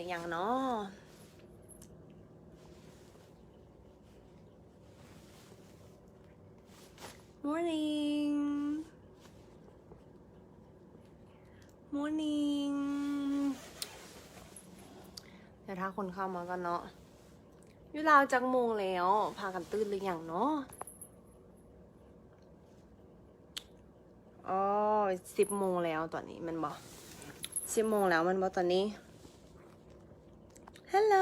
รือยังเนาะ Morning Morning เดี๋ยวถ้าคนเข้ามากันเนาะอยู่ราวจักโมงแล้วพากันตื่นหรือยังเนาะอ๋อ10 โมงแล้วตอนนี้มันบอก10 โมงแล้วมันบอกตอนนี้ ฮัลโหล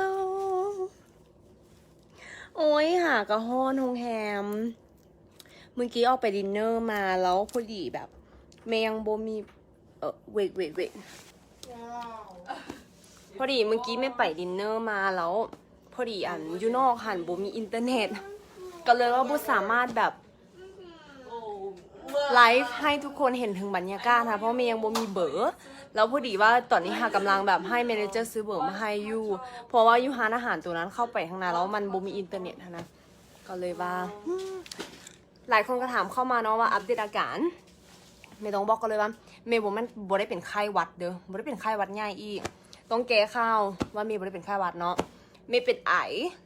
โอ้ยหากระห้อนโรงแรมเมื่อกี้ออกไปดินเนอร์มาแล้วพอดีแบบเมย์ยังโบมีเวกพอดีเมื่อกี้ไม่ไปดินเนอร์มาแล้วพอดีอยู่นอกหันโบมีอินเทอร์เน็ตก็เลยว่าโบสามารถแบบไลฟ์ให้ทุกคนเห็นถึงบรรยากาศนะเพราะเมย์ยังโบมีเบอร์แล้วพอดีว่าตอนนี้หากำลังแบบให้เมเนเจอร์ซื้อเบอร์มาให้อยู่เพราะว่าอยู่ร้านอาหารตัวนั้นเข้าไปข้างในแล้วมันโบมีอินเทอร์เน็ตนะก็เลยว่าหลายคนก็ถามเข้ามาเนาะว่าอัปเดตอาการเมย์ต้องบอกกันเลยว่าเมย์มันโบได้เป็นไข้หวัดเด้อโบได้เป็นไข้หวัดง่ายอีกต้องแก้ข้าวว่าเมย์โบได้เป็นไข้หวัดเนาะเมย์เป็นไอ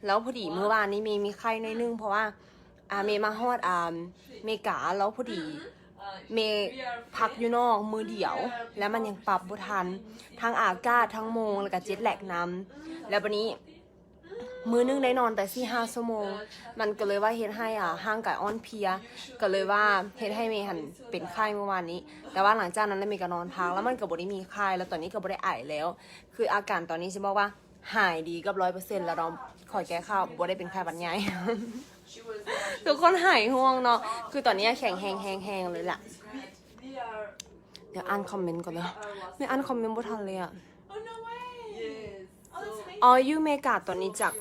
แล้วพอดีเมื่อวานนี้เมย์มีไข้น้อยนึงเพราะว่าเมย์มาฮอดเมกาแล้วพอดีเมย์พักอยู่นอกมือเดียวแล้วมันยังปรับบ่ทันทั้งอากาศทั้งโมงแล้วก็เจ็ตแลกนำแล้ววันนี้มือนึงได้นอนแต่4-5 ชั่วโมงมันก็เลยว่าเฮ็ดให้ห่างกายอ่อนเพลียก็เลยว่าเฮ็ดให้เมย์หันเป็นไข้เมื่อวานนี้แต่ว่าหลังจากนั้นเมย์ก็นอนพักแล้วมันก็บ่ได้มีไข้แล้วตอนนี้ก็บ่ได้ไอแล้วคืออาการตอนนี้ฉันบอกว่าหายดีกับ100%แล้วเราขอแก้ข้าวบ่ได้เป็นไข้หวัดใหญ่ ทุกคนหายห่วงเนาะคือตอนนี้แข็งแห้งเลยแหละเดี๋ยวอ่านคอมเมนต์ก่อนนะไม่อ่านคอมเมนต์บ่ทันเลยอ๋อยูเมกาตอนนี้จาก